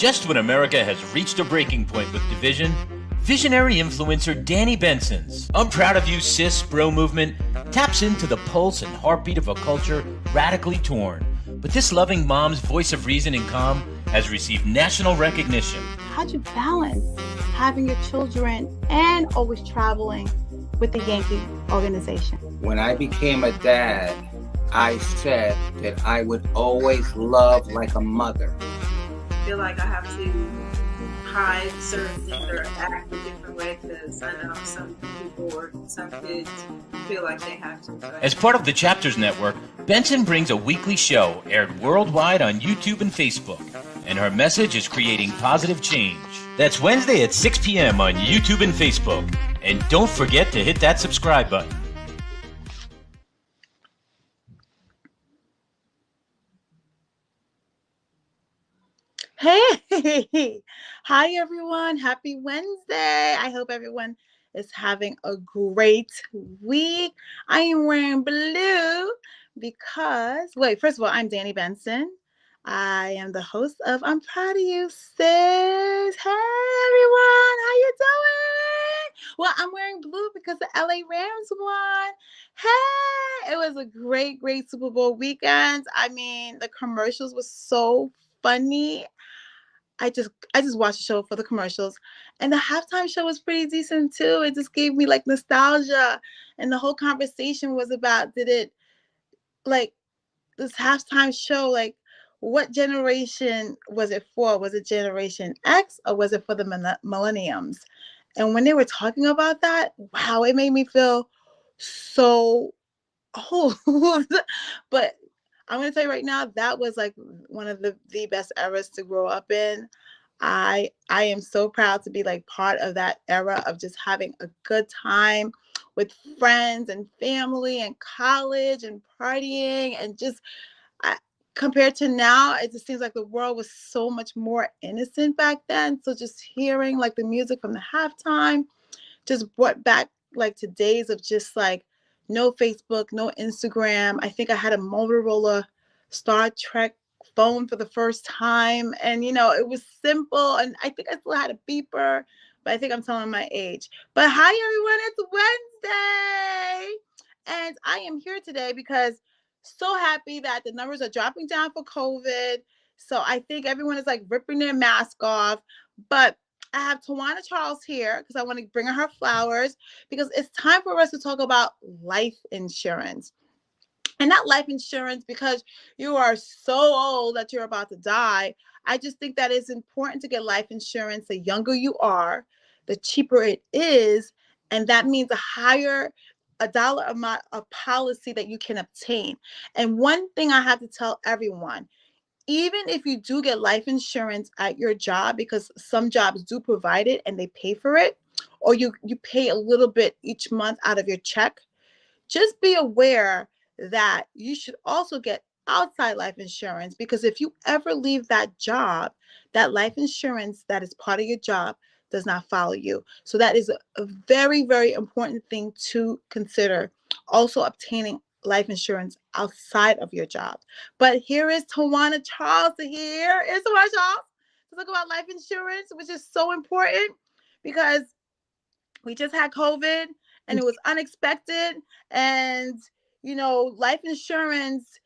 Just when America has reached a breaking point with division, visionary influencer Danni Benson's I'm Proud of You Sis Bro movement taps into the pulse and heartbeat of a culture radically torn. But this loving mom's voice of reason and calm has received national recognition. How'd you balance having your children and always traveling with the Yankee organization? When I became a dad, I said that I would always love like a mother. I feel like I have to hide certain things or act a different way because I know some people or some kids feel like they have to. As part of the Chapters Network, Benson brings a weekly show aired worldwide on YouTube and Facebook, and her message is creating positive change. That's Wednesday at 6 p.m. on YouTube and Facebook. And don't forget to hit that subscribe button. Hey, hi everyone. Happy Wednesday. I hope everyone is having a great week. I am wearing blue because, first of all, I'm Danni Benson. I am the host of I'm Proud of You Sis. Hey everyone, how you doing? Well, I'm wearing blue because the LA Rams won. Hey, it was a great Super Bowl weekend. I mean, the commercials were so funny. I just watched the show for the commercials, and the halftime show was pretty decent too. It just gave me like nostalgia, and the whole conversation was about, did it, like, this halftime show, like, what generation was it for? Was it Generation X or was it for the millenniums? And when they were talking about that, wow, it made me feel so old. But I'm going to tell you right now, that was like one of the best eras to grow up in. I am so proud to be like part of that era of just having a good time with friends and family and college and partying, and just compared to now, it just seems like the world was so much more innocent back then. So just hearing like the music from the halftime just brought back like to days of just like no Facebook, no Instagram. I think I had a Motorola Star Trek phone for the first time. And, you know, it was simple. And I think I still had a beeper, but I think I'm telling my age. But hi, everyone. It's Wednesday. And I am here today because so happy that the numbers are dropping down for COVID. So I think everyone is like ripping their mask off. But I have Tawana Charles here because I want to bring her flowers, because it's time for us to talk about life insurance. And not life insurance because you are so old that you're about to die. I just think that it's important to get life insurance. The younger you are, the cheaper it is. And that means a dollar amount of policy that you can obtain. And one thing I have to tell everyone, even if you do get life insurance at your job, because some jobs do provide it and they pay for it, or you pay a little bit each month out of your check, just be aware that you should also get outside life insurance, because if you ever leave that job, that life insurance that is part of your job does not follow you. So that is a very, very important thing to consider. Also obtaining life insurance outside of your job. But here is Tawana Charles here. Here's Tawana Charles to talk about life insurance, which is so important because we just had COVID and it was unexpected. And, you know, life insurance,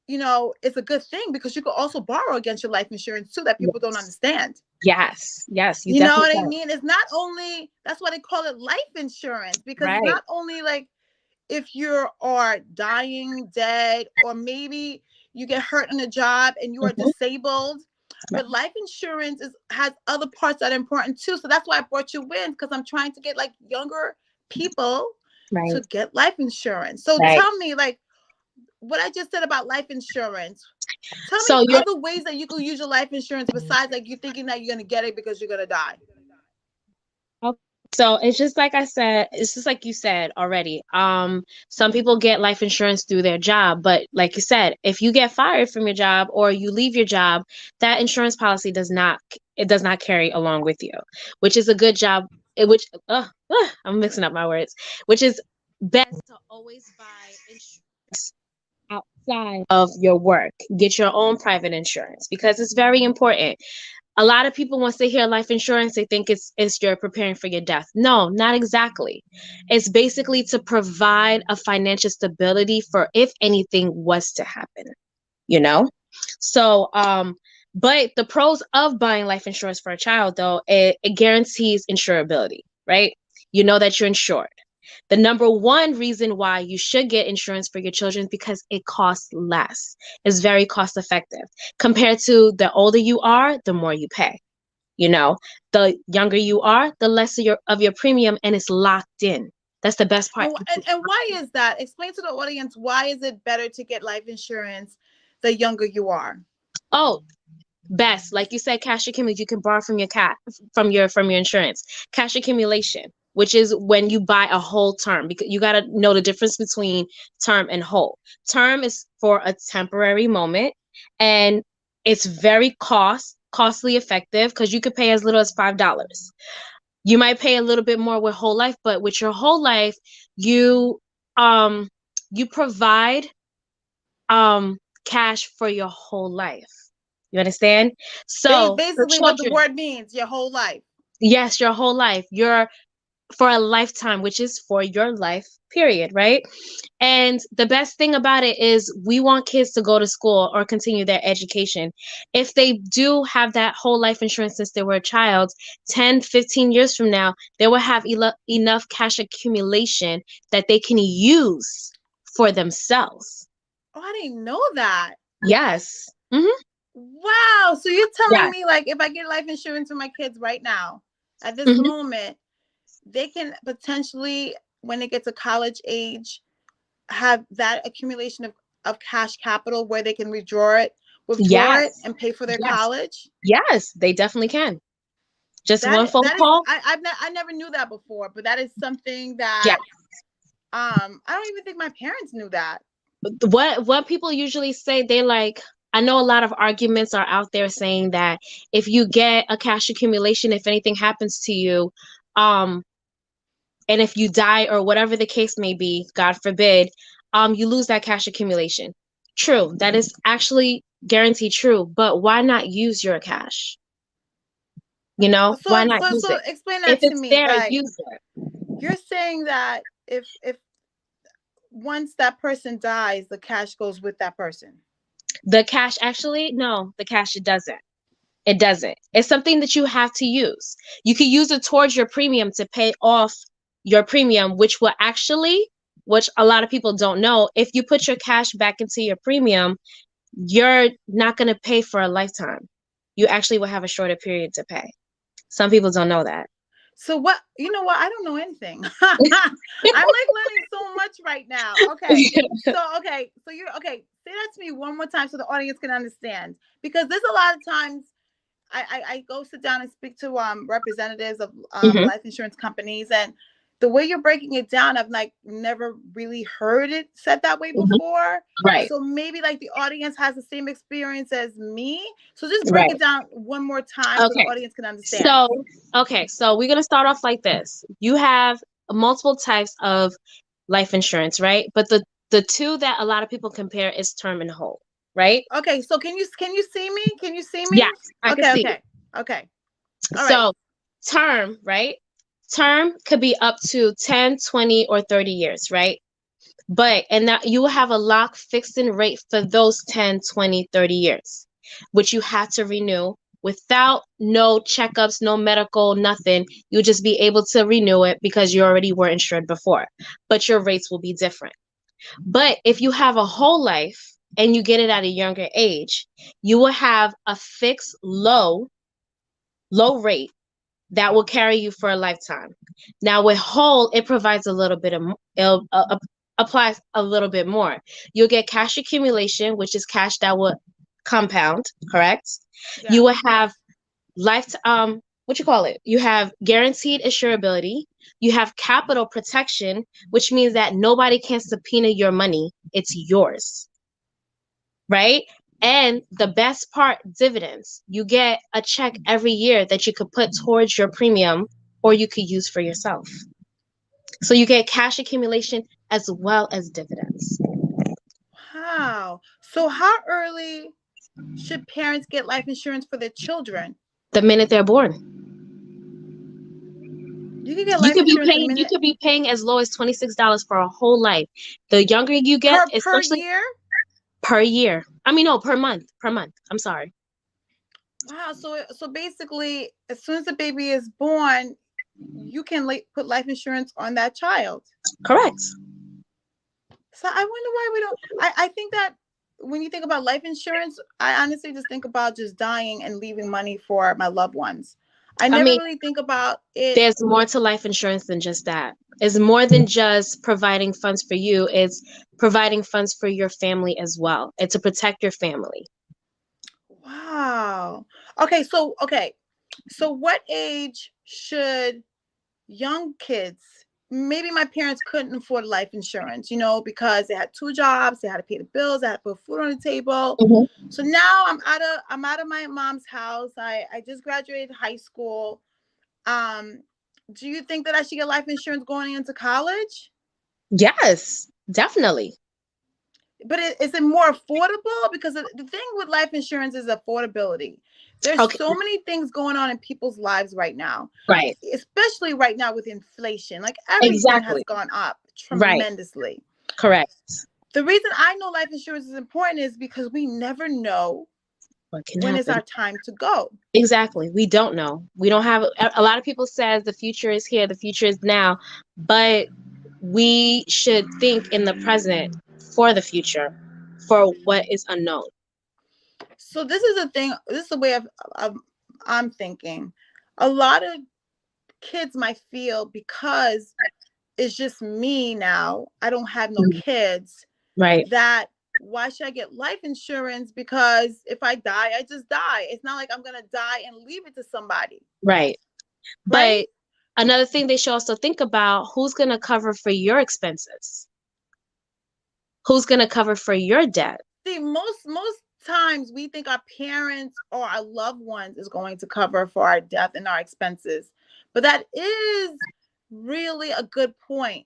you know, it's a good thing because you could also borrow against your life insurance too, that people don't understand. Yes. You know what I mean? It's not only, that's why they call it life insurance, because it's not only like if you are dying, dead, or maybe you get hurt on a job and you are disabled, but life insurance has other parts that are important too. So that's why I brought you in, because I'm trying to get like younger people to get life insurance. So tell me, like, what I just said about life insurance. Tell me other ways that you could use your life insurance besides like you thinking that you're going to get it because you're going to die. So it's just like I said, it's just like you said already. Some people get life insurance through their job, but like you said, if you get fired from your job or you leave your job, that insurance policy does not carry along with you, which is a good job. I'm mixing up my words, which is best to always buy insurance outside of your work. Get your own private insurance because it's very important. A lot of people, once they hear life insurance, they think it's you're preparing for your death. No, not exactly. It's basically to provide a financial stability for if anything was to happen, you know? So, but the pros of buying life insurance for a child, though, it guarantees insurability, right? You know that you're insured. The number one reason why you should get insurance for your children is because it costs less. It's very cost effective. Compared to the older you are, the more you pay. You know, the younger you are, the less of your premium, and it's locked in. That's the best part. And why is that? Explain to the audience, why is it better to get life insurance the younger you are? Oh, best, like you said, cash accumulation. You can borrow from your from your insurance. Cash accumulation, which is when you buy a whole term, because you got to know the difference between term and whole. Term is for a temporary moment, and it's very costly effective, because you could pay as little as $5. You might pay a little bit more with whole life, but with your whole life, you provide cash for your whole life. You understand? So basically what the word means, your whole life. Yes, your whole life. You're for a lifetime, which is for your life period, right? And the best thing about it is we want kids to go to school or continue their education. If they do have that whole life insurance since they were a child, 10, 15 years from now, they will have enough cash accumulation that they can use for themselves. Oh, I didn't know that. Yes. Mm-hmm. Wow. So you're telling me, like, if I get life insurance for my kids right now, at this moment, they can potentially, when they get to college age, have that accumulation of cash capital where they can withdraw it and pay for their college? Yes, they definitely can. Just one phone call. I never knew that before, but that is something that I don't even think my parents knew that. What people usually say, they like, I know a lot of arguments are out there saying that if you get a cash accumulation, if anything happens to you, and if you die or whatever the case may be, God forbid, you lose that cash accumulation. True, that is actually guaranteed true, but why not use your cash? You know, why not use it? Explain that to me. There, like, use it. You're saying that if once that person dies, the cash goes with that person. The cash, actually, no, the cash, it doesn't. It doesn't. It's something that you have to use. You can use it towards your premium to pay off your premium, which a lot of people don't know. If you put your cash back into your premium, you're not going to pay for a lifetime. You actually will have a shorter period to pay. Some people don't know that. So what, you know what? I don't know anything. I'm like learning so much right now. Okay. So you're okay. Say that to me one more time so the audience can understand, because there's a lot of times I go sit down and speak to representatives of life insurance companies, and the way you're breaking it down, I've like never really heard it said that way before. Right. So maybe like the audience has the same experience as me. So just break it down one more time so the audience can understand. So we're going to start off like this. You have multiple types of life insurance, right? But the two that a lot of people compare is term and whole, right? Okay. So can you see me? Can you see me? Yes. I can see. Okay. So term, right? Term could be up to 10, 20, or 30 years, right? And that you will have a lock fixed in rate for those 10, 20, 30 years, which you have to renew without no checkups, no medical, nothing. You'll just be able to renew it because you already were insured before, but your rates will be different. But if you have a whole life and you get it at a younger age, you will have a fixed low rate that will carry you for a lifetime. Now with whole, it provides a little bit of, applies a little bit more. You'll get cash accumulation, which is cash that will compound, correct? Yeah. You will have you have guaranteed insurability. You have capital protection, which means that nobody can subpoena your money. It's yours, right? And the best part, dividends. You get a check every year that you could put towards your premium or you could use for yourself. So you get cash accumulation as well as dividends. Wow. So how early should parents get life insurance for their children? the minute they're born. You can get life insurance the minute You could be paying as low as $26 for a whole life. The younger you get, per especially year. per year. I mean, no, per month. Per month. I'm sorry. Wow. So basically, as soon as the baby is born, you can put life insurance on that child. Correct. So I wonder why we don't. I think that when you think about life insurance, I honestly just think about just dying and leaving money for my loved ones. I never really think about it. There's more to life insurance than just that. It's more than just providing funds for you. It's providing funds for your family as well. It's to protect your family. Wow. Okay. So what age should young kids? Maybe my parents couldn't afford life insurance, because they had 2 jobs, they had to pay the bills, they had to put food on the table. Mm-hmm. So now I'm out of my mom's house. I just graduated high school. Do you think that I should get life insurance going into college? Yes, definitely. But is it more affordable? Because the thing with life insurance is affordability. There's so many things going on in people's lives right now. Right. Especially right now with inflation. Like everything has gone up tremendously. Right. Correct. The reason I know life insurance is important is because we never know when is our time to go. Exactly. We don't know. We don't have a lot of people says the future is here, the future is now, but we should think in the present for the future, for what is unknown. So this is the thing. This is the way I'm thinking. A lot of kids might feel because it's just me now. I don't have no kids. Right. That why should I get life insurance? Because if I die, I just die. It's not like I'm gonna die and leave it to somebody. Right. But another thing they should also think about, who's gonna cover for your expenses? Who's gonna cover for your debt? See, most times we think our parents or our loved ones is going to cover for our death and our expenses. But that is really a good point.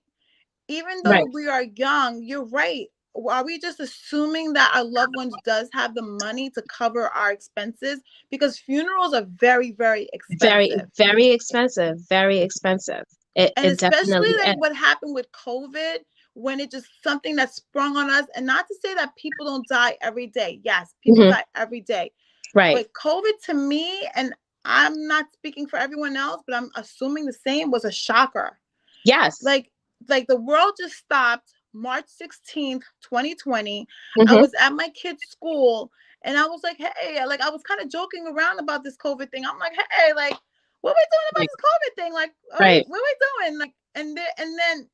Even though we are young, you're right. Are we just assuming that our loved ones does have the money to cover our expenses? Because funerals are very, very expensive. Very expensive. Very expensive. And especially like what happened with COVID, when it just something that sprung on us. And not to say that people don't die every day. Yes, people die every day. Right. But COVID to me, and I'm not speaking for everyone else, but I'm assuming the same, was a shocker. Yes. Like the world just stopped March 16th, 2020. I was at my kid's school and I was like, hey, like I was kind of joking around about this COVID thing. I'm like, hey, like, what are we doing about this COVID thing? Like, what are we doing? Like, and then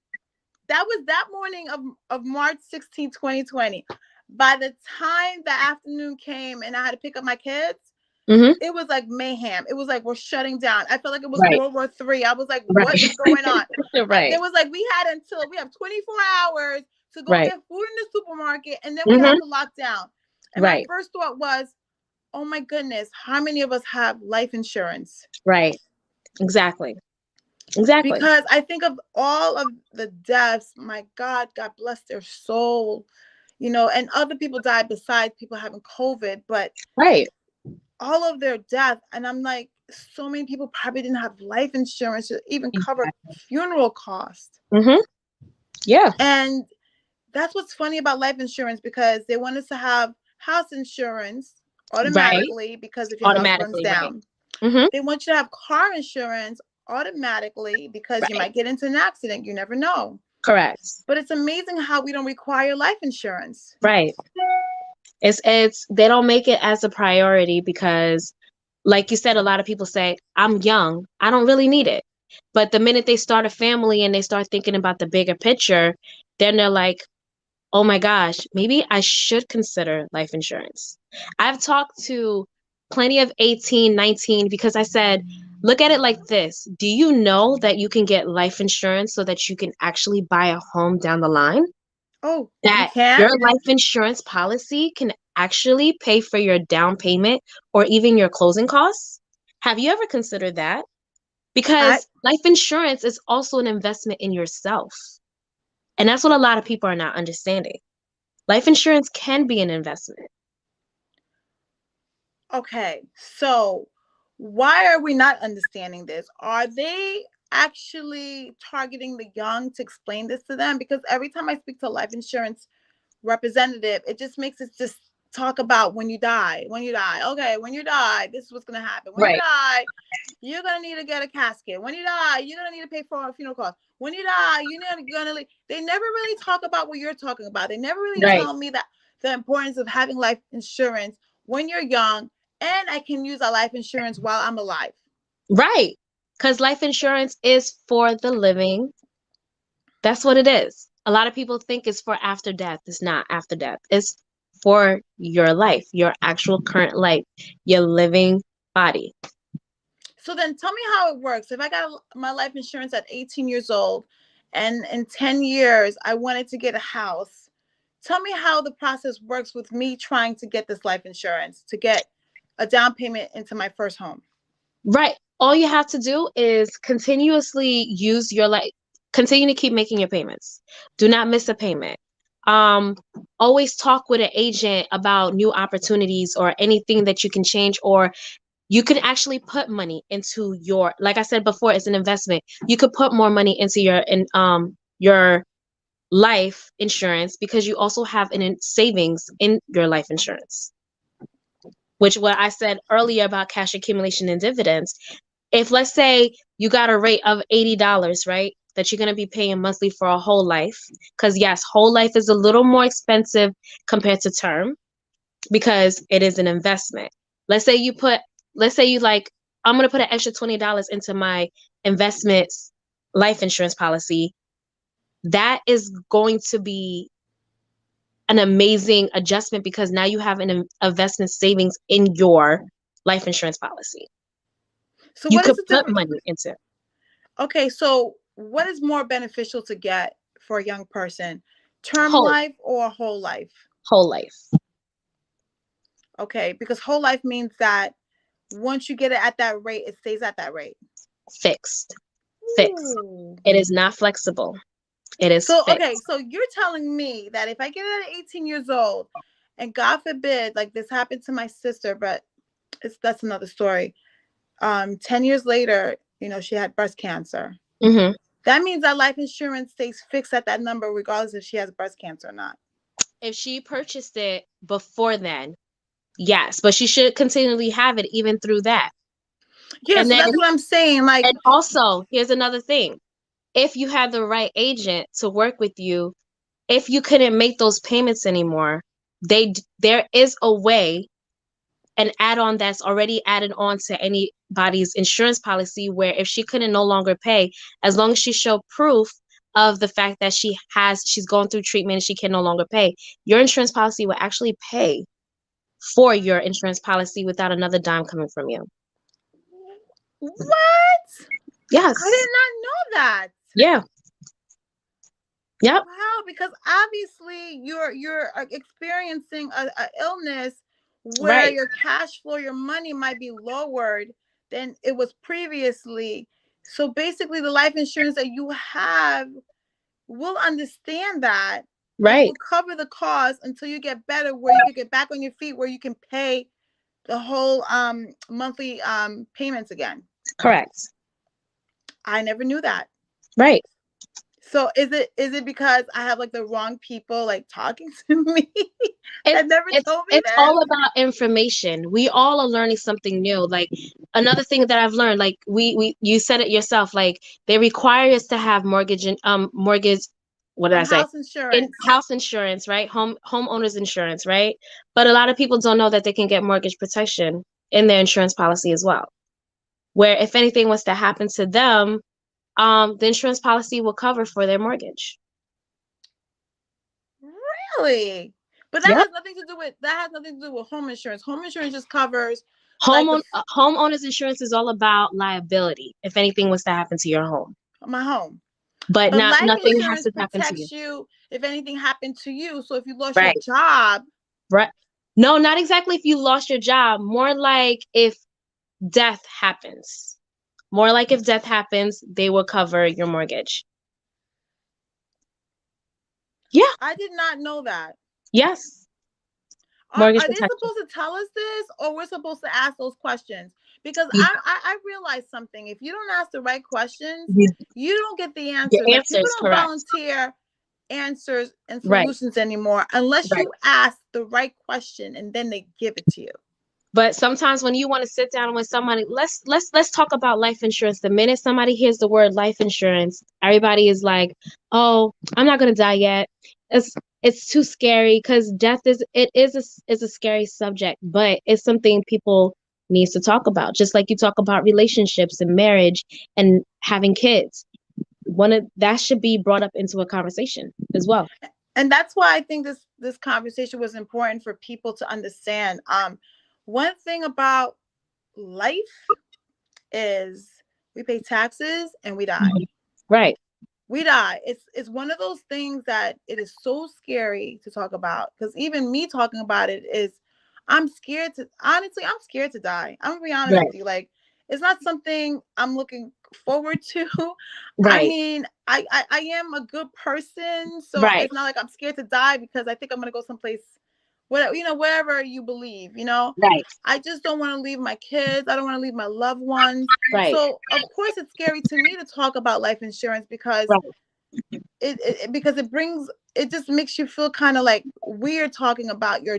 that was that morning of March 16th, 2020. By the time the afternoon came and I had to pick up my kids, it was like mayhem. It was like we're shutting down. I felt like it was World War III. I was like, what is going on? It was like we have 24 hours to go get food in the supermarket, and then we have to lock down. And my first thought was, oh my goodness, how many of us have life insurance? Right. Exactly. Because I think of all of the deaths, my God bless their soul, and other people died besides people having COVID, but all of their death. And I'm like, so many people probably didn't have life insurance to even cover funeral costs. Yeah. And that's what's funny about life insurance, because they want us to have house insurance automatically because if your house burns down. They want you to have car insurance automatically because you might get into an accident. You never know. Correct. But it's amazing how we don't require life insurance. Right. It's they don't make it as a priority because, like you said, a lot of people say, I'm young, I don't really need it. But the minute they start a family and they start thinking about the bigger picture, then they're like, oh my gosh, maybe I should consider life insurance. I've talked to plenty of 18, 19, because I said, look at it like this. Do you know that you can get life insurance so that you can actually buy a home down the line? Oh, that your life insurance policy can actually pay for your down payment or even your closing costs? Have you ever considered that? Because life insurance is also an investment in yourself. And that's what a lot of people are not understanding. Life insurance can be an investment. Okay, so Why are we not understanding this? Are they actually targeting the young to explain this to them? Because every time I speak to a life insurance representative, it just makes it just talk about when you die. Okay, when you die, this is what's going to happen. When you Right. die, you're going to need to get a casket. When you die, you're going to need to pay for a funeral cost. When you die, you're going to leave. They never really talk about what you're talking about. They never really Right. tell me that the importance of having life insurance when you're young, and I can use a life insurance while I'm alive. Right. Because life insurance is for the living. That's what it is. A lot of people think it's for after death. It's not after death. It's for your life, your actual current life, your living body. So then tell me how it works. If I got my life insurance at 18 years old and in 10 years I wanted to get a house, tell me how the process works with me trying to get this life insurance to get a down payment into my first home. Right. All you have to do is continuously use your continue to keep making your payments. Do not miss a payment. Always talk with an agent about new opportunities or anything that you can change, or you can actually put money into your, like I said before, it's an investment. You could put more money into your life insurance because you also have an savings in your life insurance. Which what I said earlier about cash accumulation and dividends. If let's say you got a rate of $80, right, that you're going to be paying monthly for a whole life, because yes, whole life is a little more expensive compared to term because it is an investment. Let's say you like, I'm going to put an extra $20 into my investments life insurance policy. That is going to be an amazing adjustment because now you have an investment savings in your life insurance policy. So You what could is the put difference? money into. Okay, so what is more beneficial to get for a young person? Term Whole life or whole life? whole life. Okay, because whole life means that once you get it at that rate, it stays at that rate. Fixed. Ooh. It is not flexible. It is so fixed. okay, so you're telling me that if I get it at 18 years old, and God forbid, like this happened to my sister, but that's another story. 10 years later, she had breast cancer. Mm-hmm. That means that life insurance stays fixed at that number regardless if she has breast cancer or not. If she purchased it before then, yes, but she should continually have it even through that. Yeah, And so then, that's what I'm saying. Like, and also, here's another thing. If you had the right agent to work with you, if you couldn't make those payments anymore, there is a way, an add-on that's already added on to anybody's insurance policy where if she couldn't no longer pay, as long as she showed proof of the fact that she's going through treatment and she can no longer pay, your insurance policy will actually pay for your insurance policy without another dime coming from you. what? Yes. I did not know that. Yeah. Yep. Wow, because obviously you're experiencing a illness where Right. your cash flow, your money might be lowered than it was previously. So basically, the life insurance that you have will understand that. And Right. will cover the cost until you get better, where you can get back on your feet, where you can pay the whole monthly payments again. Correct. I never knew that. Right. So is it because I have like the wrong people like talking to me that never told me it's this? all about information. We all are learning something new. Like another thing that I've learned, like you said it yourself, like they require us to have mortgage and mortgage, what did I say? House insurance. House insurance, right? Homeowners insurance, right? But a lot of people don't know that they can get mortgage protection in their insurance policy as well. Where if anything was to happen to them, the insurance policy will cover for their mortgage. Really? But that Yep. has nothing to do with home insurance. Home insurance just covers homeowners insurance is all about liability if anything was to happen to your home. My home. But life nothing insurance has to happen to protects you if anything happened to you. So if you lost Right. your job. Right. No, not exactly if you lost your job. More like if death happens. More like if death happens, they will cover your mortgage. Yeah. I did not know that. Yes. Are they protection. supposed to tell us this, or we're supposed to ask those questions? Because I realized something. If you don't ask the right questions, You- you don't get the answers. The Like answer people is don't correct. volunteer answers and Right. solutions anymore unless Right. you ask the right question and then they give it to you. But sometimes when you want to sit down with somebody, let's talk about life insurance. The minute somebody hears the word life insurance, everybody is like, "Oh, I'm not gonna die yet. It's it's too scary," because death is a scary subject, but it's something people needs to talk about. Just like you talk about relationships and marriage and having kids, one of that should be brought up into a conversation as well. And that's why I think this conversation was important for people to understand. One thing about life is we pay taxes and we die. Right. We die. It's one of those things that it is so scary to talk about, because even me talking about it is, I'm scared to, honestly, I'm scared to die. I'm gonna be honest Right. with you. Like, it's not something I'm looking forward to. I Right. mean, I am a good person, so Right. it's not like I'm scared to die because I think I'm gonna go someplace, whatever, whatever you believe, Right. I just don't want to leave my kids. I don't want to leave my loved ones. Right. So of course it's scary to me to talk about life insurance because Right. it just makes you feel kind of like weird talking about your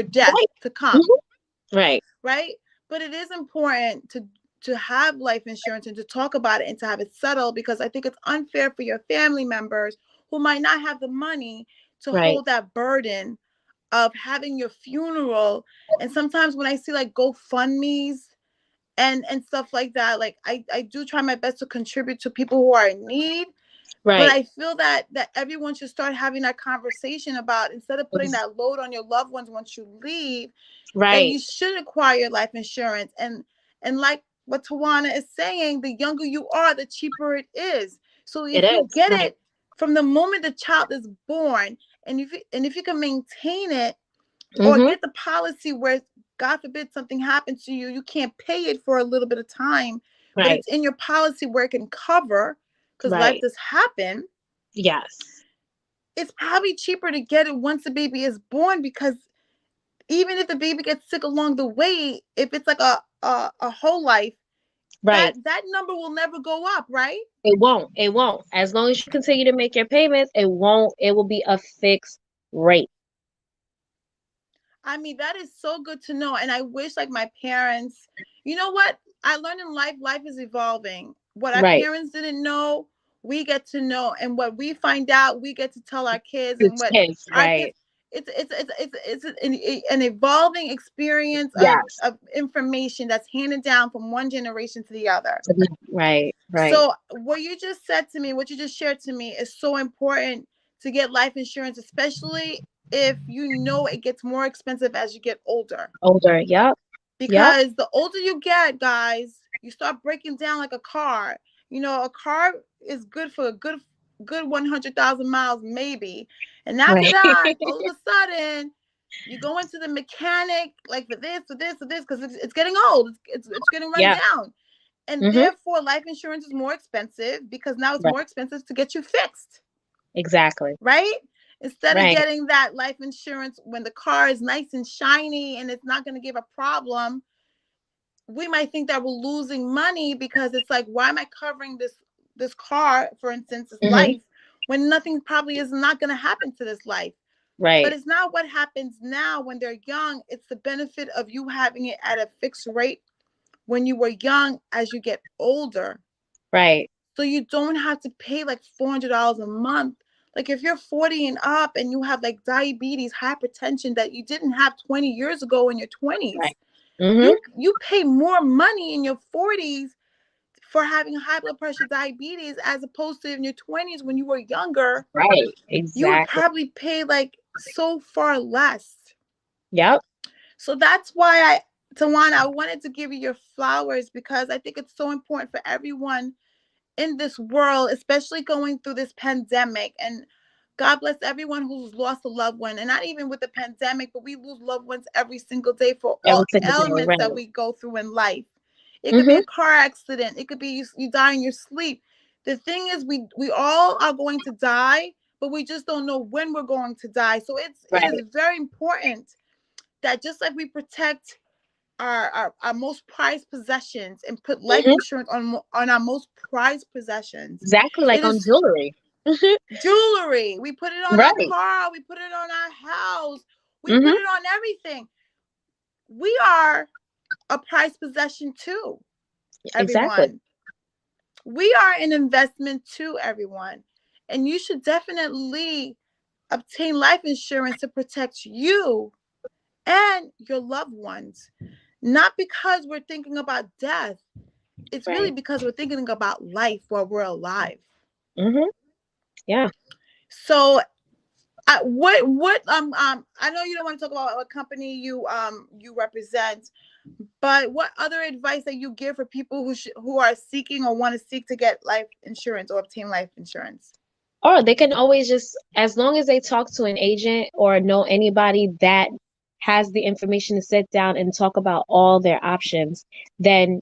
death Right. to come, Right. right? But it is important to have life insurance and to talk about it and to have it settled, because I think it's unfair for your family members who might not have the money to Right. hold that burden of having your funeral. And sometimes when I see like GoFundMe's and stuff like that, like I do try my best to contribute to people who are in need. But Right. I feel that everyone should start having that conversation about, instead of putting that load on your loved ones once you leave, that Right. you should acquire life insurance. And like what Tawana is saying, the younger you are, the cheaper it is. So It if you is. get Right. it from the moment the child is born, and if you can maintain it, or Mm-hmm. get the policy where, God forbid something happens to you, you can't pay it for a little bit of time, but Right. it's in your policy where it can cover, because life Right. does happen. Yes. It's probably cheaper to get it once the baby is born, because even if the baby gets sick along the way, if it's like a whole life, Right. that number will never go up, right? It won't. It won't. As long as you continue to make your payments, it won't. It will be a fixed rate. I mean, that is so good to know. And I wish, like, my parents, you know what? I learned in life is evolving. What our Right. parents didn't know, we get to know. And what we find out, we get to tell our kids. And It's what kids. our kids, Right. it's an evolving experience Yes. of information that's handed down from one generation to the other. Right. Right. So what you just said to me, what you just shared to me, is so important, to get life insurance, especially if you know it gets more expensive as you get older. Older. Yep. Yep. Because the older you get, guys, you start breaking down like a car. A car is good for a good 100,000 miles, maybe. And after Right. that, all of a sudden, you go into the mechanic, like for this, because it's getting old. It's getting run Yeah. down. And Mm-hmm. therefore, life insurance is more expensive, because now it's Right. more expensive to get you fixed. Exactly. Right? Instead of Right. getting that life insurance when the car is nice and shiny and it's not going to give a problem, we might think that we're losing money, because it's like, why am I covering this car, for instance, this Mm-hmm. life, when nothing probably is not going to happen to this life? Right. But it's not what happens now when they're young. It's the benefit of you having it at a fixed rate when you were young as you get older. Right. So you don't have to pay like $400 a month. Like if you're 40 and up and you have like diabetes, hypertension that you didn't have 20 years ago in your 20s, Right. Mm-hmm. you pay more money in your 40s for having high blood pressure, diabetes, as opposed to in your 20s when you were younger. Right. You would Exactly. probably pay like so far less. Yep. So that's why Tawana, I wanted to give you your flowers, because I think it's so important for everyone in this world, especially going through this pandemic. And God bless everyone who's lost a loved one. And not even with the pandemic, but we lose loved ones every single day for Every all single day. elements Right. that we go through in life. It could be Mm-hmm. a car accident. It could be you die in your sleep. The thing is, we all are going to die, but we just don't know when we're going to die. So it Right. is very important that, just like we protect our most prized possessions and put life Mhm. insurance on our most prized possessions. Exactly, like It on is jewelry. jewelry. We put it on our Right. car. We put it on our house. We put Mhm. it on everything. We are a prized possession too, Exactly. everyone. We are an investment too, everyone. And you should definitely obtain life insurance to protect you and your loved ones. Not because we're thinking about death. It's really Right. because we're thinking about life while we're alive. Mhm. Yeah. So what I know you don't want to talk about what company you represent, but what other advice that you give for people who are seeking or want to seek to get life insurance or obtain life insurance? Or they can always just, as long as they talk to an agent or know anybody that has the information to sit down and talk about all their options, then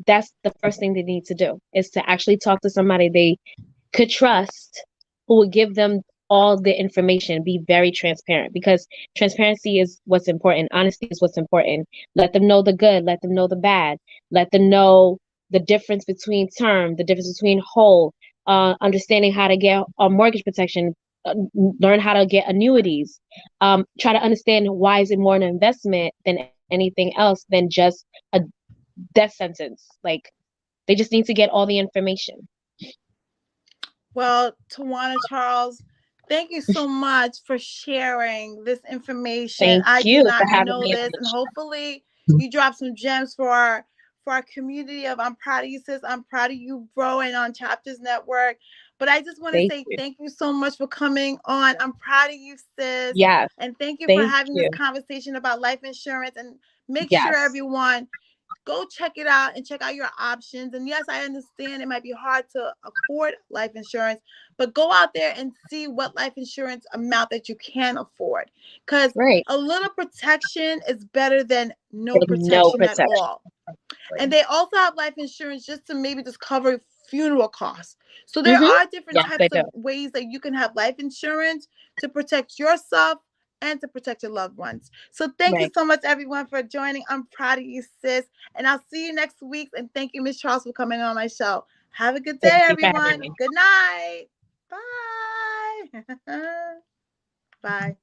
that's the first thing they need to do, is to actually talk to somebody they could trust, who would give them all the information, be very transparent, because transparency is what's important. Honesty is what's important. Let them know the good, let them know the bad, let them know the difference between term, the difference between whole, understanding how to get mortgage protection, learn how to get annuities, try to understand why is it more an investment than anything else than just a death sentence. Like, they just need to get all the information. Well, Tawana Charles, thank you so much for sharing this information. Thank I did you for not having know me on this, the and show. hopefully you drop some gems for our community of I'm proud of you, sis. I'm proud of you growing on Chapters Network. But I just want to Thank say you. thank you so much for coming on. I'm proud of you, sis. Yes, And thank you for thank having this you. conversation about life insurance. And make sure Yes, everyone go check it out and check out your options. And yes, I understand it might be hard to afford life insurance, but go out there and see what life insurance amount that you can afford. Because right. a little protection is better than no There's no protection at protection. all. And they also have life insurance just to maybe just cover funeral costs. So there Mm-hmm. are different Yes, they types do. of ways that you can have life insurance to protect yourself and to protect your loved ones. So thank you Right. so much, everyone, for joining. I'm proud of you, sis. And I'll see you next week. And thank you, Miss Charles, for coming on my show. Have a good day, Thank you for having everyone. me. Good night. Bye. Bye.